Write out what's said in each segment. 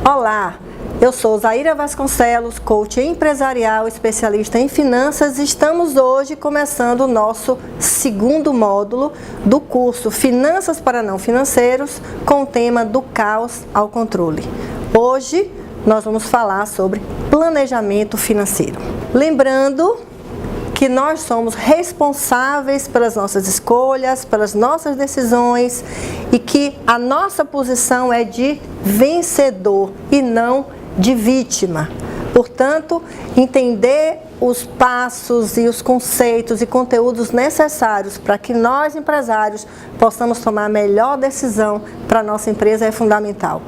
Olá, eu sou Zaira Vasconcelos, coach empresarial, especialista em finanças. Estamos hoje começando o nosso segundo módulo do curso Finanças para Não Financeiros, com o tema do caos ao controle. Hoje nós vamos falar sobre planejamento financeiro. Lembrando que nós somos responsáveis pelas nossas escolhas, pelas nossas decisões e que a nossa posição é de vencedor e não de vítima. Portanto, entender os passos e os conceitos e conteúdos necessários para que nós, empresários, possamos tomar a melhor decisão para a nossa empresa é fundamental.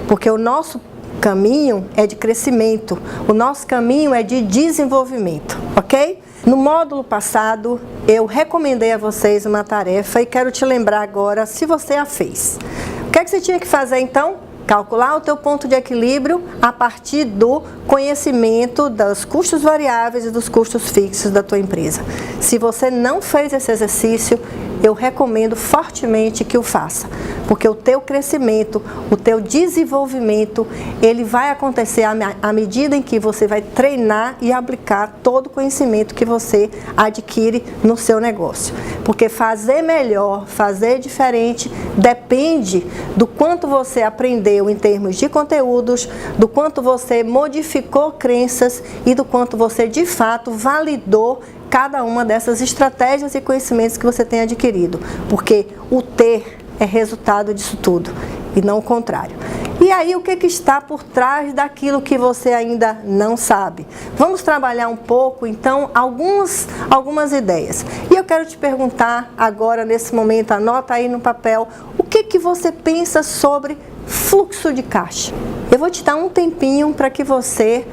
Porque o nosso caminho é de crescimento, o nosso caminho é de desenvolvimento, ok? No módulo passado, eu recomendei a vocês uma tarefa e quero te lembrar agora se você a fez. O que é que você tinha que fazer então? Calcular o teu ponto de equilíbrio a partir do conhecimento dos custos variáveis e dos custos fixos da tua empresa. Se você não fez esse exercício, eu recomendo fortemente que o faça, porque o teu crescimento, o teu desenvolvimento, ele vai acontecer à medida em que você vai treinar e aplicar todo o conhecimento que você adquire no seu negócio. Porque fazer melhor, fazer diferente, depende do quanto você aprendeu em termos de conteúdos, do quanto você modificou crenças e do quanto você de fato validou cada uma dessas estratégias e conhecimentos que você tem adquirido, porque o ter é resultado disso tudo e não o contrário. E aí, o que está por trás daquilo que você ainda não sabe? Vamos trabalhar um pouco, então, algumas ideias. E eu quero te perguntar agora, nesse momento, anota aí no papel, o que você pensa sobre fluxo de caixa? Eu vou te dar um tempinho para que você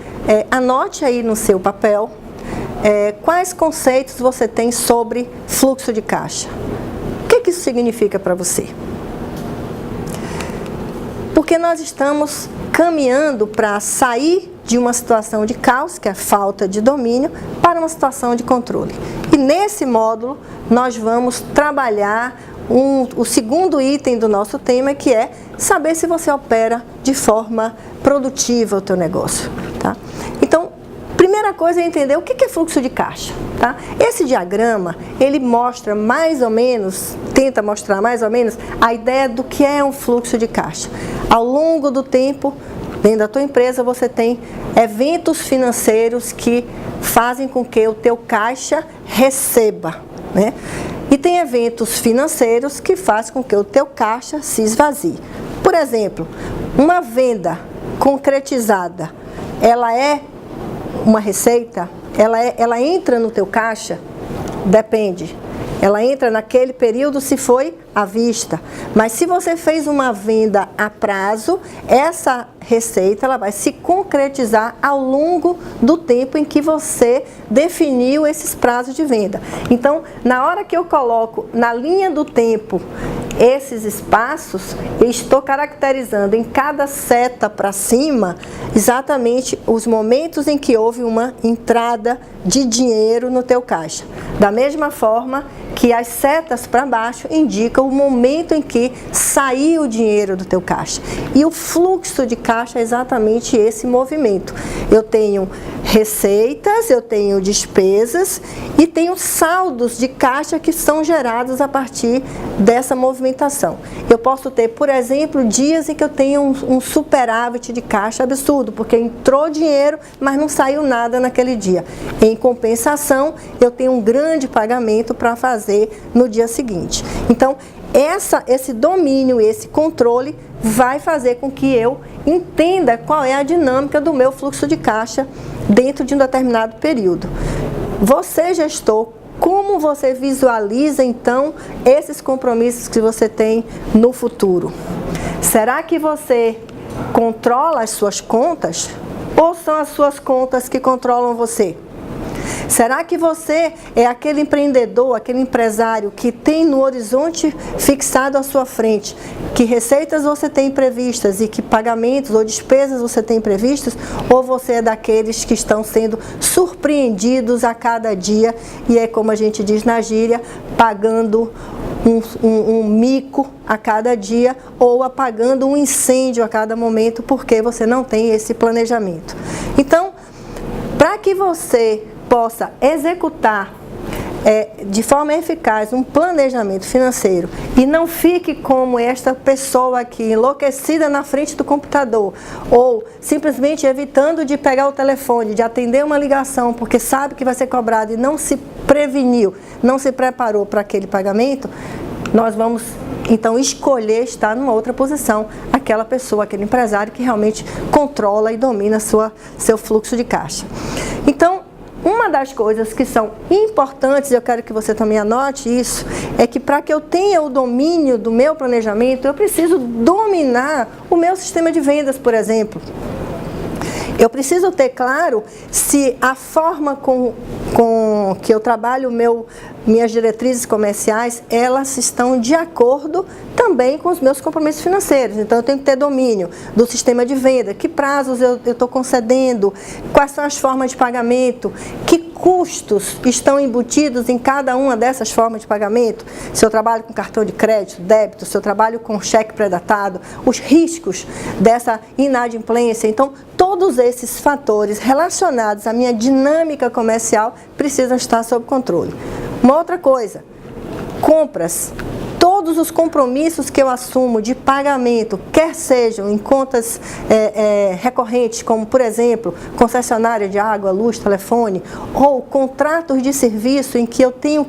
anote aí no seu papel quais conceitos você tem sobre fluxo de caixa. O que isso significa para você? Porque nós estamos caminhando para sair de uma situação de caos, que é a falta de domínio, para uma situação de controle. E nesse módulo nós vamos trabalhar o segundo item do nosso tema, que é saber se você opera de forma produtiva o teu negócio, tá? Então, primeira coisa é entender o que é fluxo de caixa, tá? Esse diagrama, ele mostra mais ou menos, tenta mostrar mais ou menos a ideia do que é um fluxo de caixa. Ao longo do tempo, dentro da tua empresa, você tem eventos financeiros que fazem com que o teu caixa receba, né? E tem eventos financeiros que fazem com que o teu caixa se esvazie. Por exemplo, uma venda concretizada, ela é uma receita? Ela entra no teu caixa? Depende. Ela entra naquele período se foi à vista. Mas se você fez uma venda a prazo, essa receita ela vai se concretizar ao longo do tempo em que você definiu esses prazos de venda. Então, na hora que eu coloco na linha do tempo esses espaços, eu estou caracterizando em cada seta para cima exatamente os momentos em que houve uma entrada de dinheiro no teu caixa. Da mesma forma que as setas para baixo indicam o momento em que saiu o dinheiro do teu caixa. E o fluxo de caixa é exatamente esse movimento. Eu tenho receitas, eu tenho despesas e tenho saldos de caixa que são gerados a partir dessa movimentação. Eu posso ter, por exemplo, dias em que eu tenho um superávit de caixa absurdo, porque entrou dinheiro, mas não saiu nada naquele dia. Em compensação, eu tenho um grande pagamento para fazer no dia seguinte. Então, esse domínio, esse controle vai fazer com que eu entenda qual é a dinâmica do meu fluxo de caixa dentro de um determinado período. Você, gestor, como você visualiza então esses compromissos que você tem no futuro? Será que você controla as suas contas ou são as suas contas que controlam você? Será que você é aquele empreendedor, aquele empresário que tem no horizonte fixado à sua frente, que receitas você tem previstas e que pagamentos ou despesas você tem previstas, ou você é daqueles que estão sendo surpreendidos a cada dia e é, como a gente diz na gíria, pagando um mico a cada dia ou apagando um incêndio a cada momento, porque você não tem esse planejamento. Então, para que você possa executar de forma eficaz um planejamento financeiro e não fique como esta pessoa aqui, enlouquecida na frente do computador, ou simplesmente evitando de pegar o telefone, de atender uma ligação, porque sabe que vai ser cobrado e não se preveniu, não se preparou para aquele pagamento, nós vamos então escolher estar numa outra posição, aquela pessoa, aquele empresário que realmente controla e domina seu fluxo de caixa. Então, uma das coisas que são importantes, eu quero que você também anote isso, é que para que eu tenha o domínio do meu planejamento, eu preciso dominar o meu sistema de vendas, por exemplo. Eu preciso ter claro se a forma com que eu trabalho minhas diretrizes comerciais, elas estão de acordo também com os meus compromissos financeiros. Então, eu tenho que ter domínio do sistema de venda, que prazos eu estou concedendo, quais são as formas de pagamento, que custos estão embutidos em cada uma dessas formas de pagamento, se eu trabalho com cartão de crédito, débito, se eu trabalho com cheque pré-datado, os riscos dessa inadimplência. Então, todos esses fatores relacionados à minha dinâmica comercial precisam estar sob controle. Uma outra coisa, compras. Todos os compromissos que eu assumo de pagamento, quer sejam em contas recorrentes, como por exemplo, concessionária de água, luz, telefone, ou contratos de serviço em que eu tenho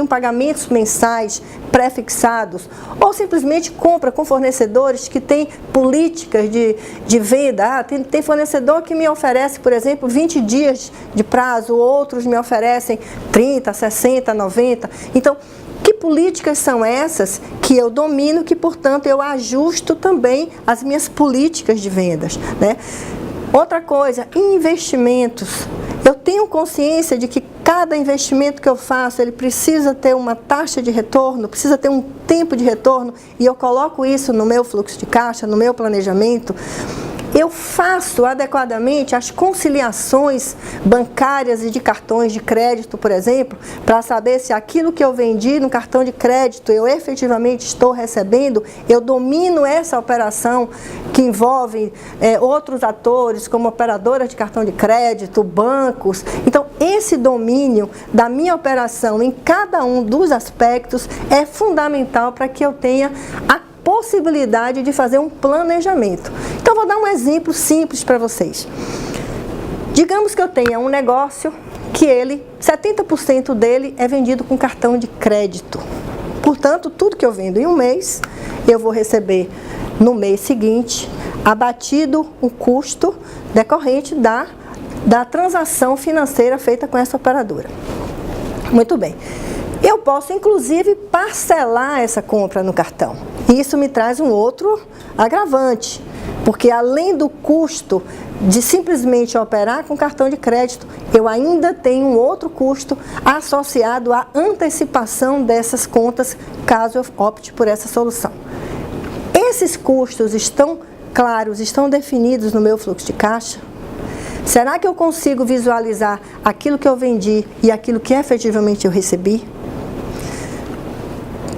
pagamentos mensais pré-fixados, ou simplesmente compra com fornecedores que têm políticas de venda. Tem fornecedor que me oferece, por exemplo, 20 dias de prazo, outros me oferecem 30, 60, 90. Então, que políticas são essas que eu domino, que, portanto, eu ajusto também as minhas políticas de vendas, né? Outra coisa, investimentos. Eu tenho consciência de que cada investimento que eu faço, ele precisa ter uma taxa de retorno, precisa ter um tempo de retorno, e eu coloco isso no meu fluxo de caixa, no meu planejamento. Eu faço adequadamente as conciliações bancárias e de cartões de crédito, por exemplo, para saber se aquilo que eu vendi no cartão de crédito eu efetivamente estou recebendo. Eu domino essa operação que envolve outros atores, como operadoras de cartão de crédito, bancos. Então, esse domínio da minha operação em cada um dos aspectos é fundamental para que eu tenha a possibilidade de fazer um planejamento. Então, vou dar um exemplo simples para vocês. Digamos que eu tenha um negócio que 70% dele é vendido com cartão de crédito. Portanto, tudo que eu vendo em um mês, eu vou receber no mês seguinte, abatido o custo decorrente da transação financeira feita com essa operadora. Muito bem. Eu posso, inclusive, parcelar essa compra no cartão. E isso me traz um outro agravante, porque além do custo de simplesmente operar com cartão de crédito, eu ainda tenho um outro custo associado à antecipação dessas contas, caso eu opte por essa solução. Esses custos estão claros, estão definidos no meu fluxo de caixa? Será que eu consigo visualizar aquilo que eu vendi e aquilo que efetivamente eu recebi?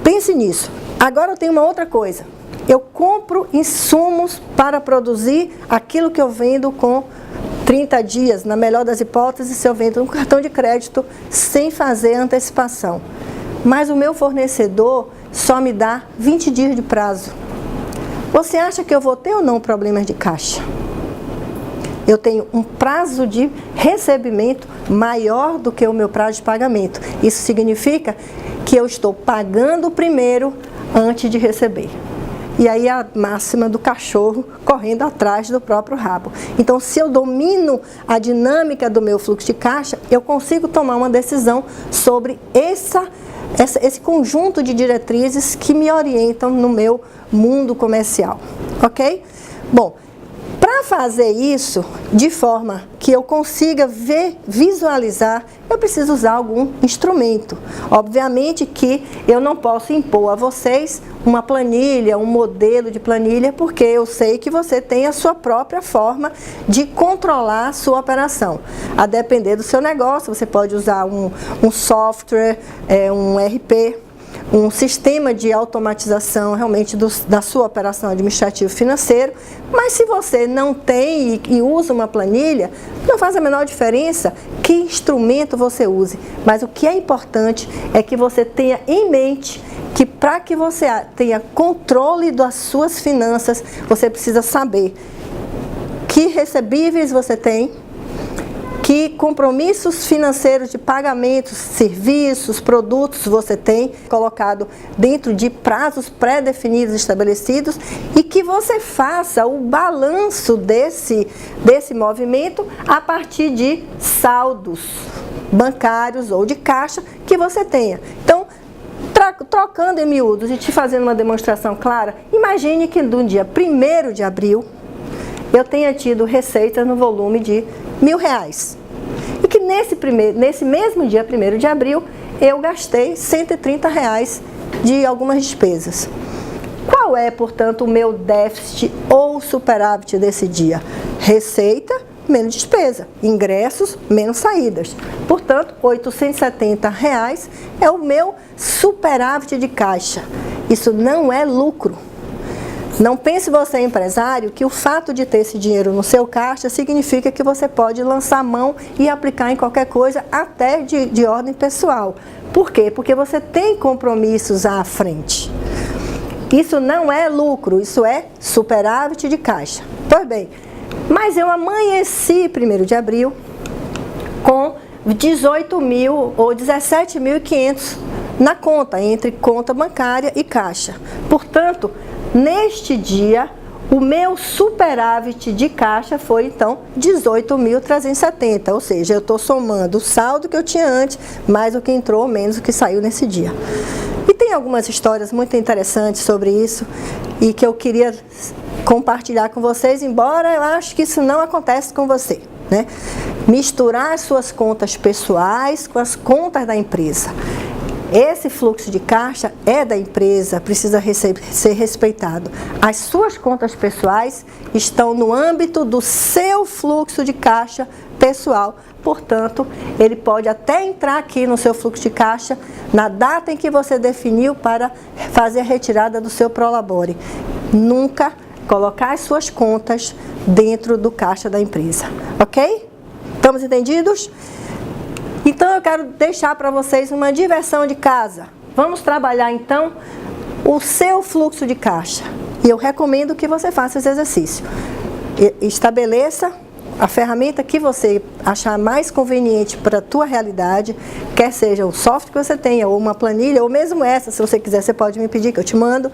Pense nisso. Agora eu tenho uma outra coisa. Eu compro insumos para produzir aquilo que eu vendo com 30 dias, na melhor das hipóteses, se eu vendo um cartão de crédito sem fazer antecipação. Mas o meu fornecedor só me dá 20 dias de prazo. Você acha que eu vou ter ou não problemas de caixa? Eu tenho um prazo de recebimento maior do que o meu prazo de pagamento. Isso significa que eu estou pagando primeiro antes de receber. E aí a máxima do cachorro correndo atrás do próprio rabo. Então, se eu domino a dinâmica do meu fluxo de caixa, eu consigo tomar uma decisão sobre esse conjunto de diretrizes que me orientam no meu mundo comercial. Ok? Bom, para fazer isso de forma que eu consiga visualizar, eu preciso usar algum instrumento. Obviamente que eu não posso impor a vocês uma planilha, um modelo de planilha, porque eu sei que você tem a sua própria forma de controlar a sua operação. A depender do seu negócio, você pode usar um software, um ERP, um sistema de automatização realmente da sua operação administrativa financeira, mas se você não tem e usa uma planilha, não faz a menor diferença que instrumento você use, mas o que é importante é que você tenha em mente que para que você tenha controle das suas finanças, você precisa saber que recebíveis você tem, que compromissos financeiros de pagamentos, serviços, produtos você tem colocado dentro de prazos pré-definidos, estabelecidos, e que você faça o balanço desse movimento a partir de saldos bancários ou de caixa que você tenha. Então, trocando em miúdos e te fazendo uma demonstração clara, imagine que no dia 1º de abril eu tenha tido receita no volume de R$1.000 e que nesse mesmo dia 1º de abril eu gastei R$130 de algumas despesas. Qual é, portanto, o meu déficit ou superávit desse dia? Receita menos despesa, ingressos menos saídas. Portanto, R$870 é o meu superávit de caixa. Isso não é lucro. Não pense você, empresário, que o fato de ter esse dinheiro no seu caixa significa que você pode lançar mão e aplicar em qualquer coisa, até de ordem pessoal. Por quê? Porque você tem compromissos à frente. Isso não é lucro, isso é superávit de caixa. Pois bem, mas eu amanheci 1º de abril com 18.000 ou 17.500 na conta, entre conta bancária e caixa. Portanto, neste dia, o meu superávit de caixa foi, então, 18.370, ou seja, eu estou somando o saldo que eu tinha antes, mais o que entrou, menos o que saiu nesse dia. E tem algumas histórias muito interessantes sobre isso e que eu queria compartilhar com vocês, embora eu acho que isso não acontece com você, né? Misturar suas contas pessoais com as contas da empresa. Esse fluxo de caixa é da empresa, precisa ser respeitado. As suas contas pessoais estão no âmbito do seu fluxo de caixa pessoal. Portanto, ele pode até entrar aqui no seu fluxo de caixa na data em que você definiu para fazer a retirada do seu Prolabore. Nunca colocar as suas contas dentro do caixa da empresa. Ok? Estamos entendidos? Então, eu quero deixar para vocês uma diversão de casa. Vamos trabalhar, então, o seu fluxo de caixa. E eu recomendo que você faça esse exercício. Estabeleça a ferramenta que você achar mais conveniente para a tua realidade, quer seja o software que você tenha, ou uma planilha, ou mesmo essa, se você quiser, você pode me pedir que eu te mando.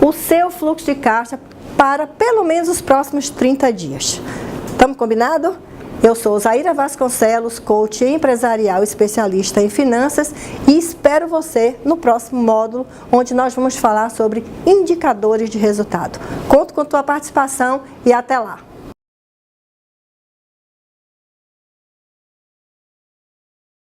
O seu fluxo de caixa para pelo menos os próximos 30 dias. Estamos combinados? Eu sou Zaira Vasconcelos, coach empresarial especialista em finanças, e espero você no próximo módulo, onde nós vamos falar sobre indicadores de resultado. Conto com tua participação e até lá!